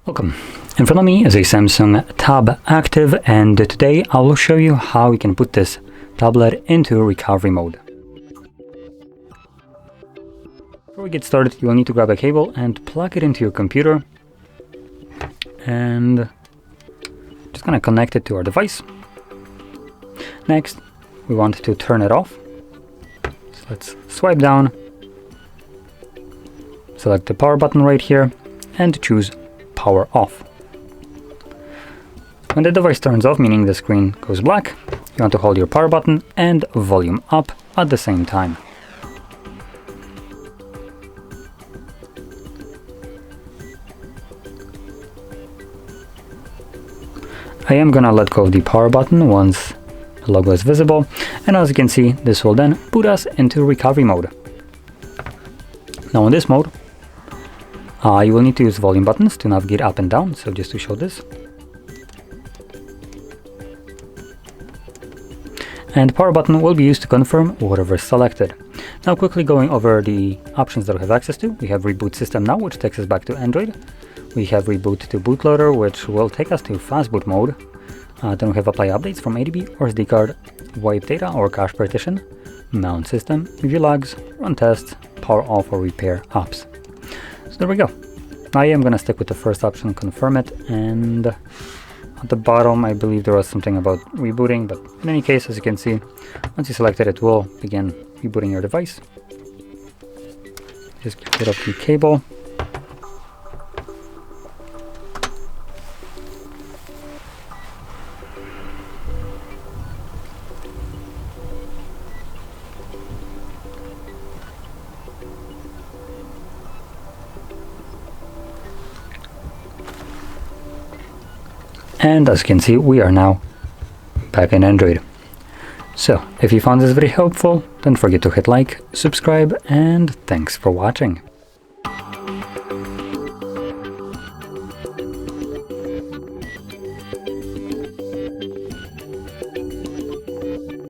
Welcome. In front of me is a Samsung Tab Active, and today I will show you how you can put this tablet into recovery mode. Before we get started, you will need to grab a cable and plug it into your computer, and just gonna connect it to our device. Next, we want to turn it off. So let's swipe down, select the power button right here, and choose power off. When the device turns off, meaning the screen goes black, you want to hold your power button and volume up at the same time. I am gonna let go of the power button once the logo is visible, and as you can see, this will then put us into recovery mode. Now in this mode, you will need to use volume buttons to navigate up and down, so just to show this. And power button will be used to confirm whatever is selected. Now quickly going over the options that we have access to. We have Reboot System Now, which takes us back to Android. We have Reboot to Bootloader, which will take us to Fast Boot mode. Then we have Apply Updates from ADB or SD card, Wipe Data or Cache Partition, Mount System, Review Logs, Run Tests, Power Off or Repair Apps. So there we go. I am going to stick with the first option, confirm it, and at the bottom I believe there was something about rebooting, but in any case, as you can see, once you select it, it will begin rebooting your device. Just get up the cable. And as you can see, we are now back in Android. So, if you found this very helpful, don't forget to hit like, subscribe, and thanks for watching.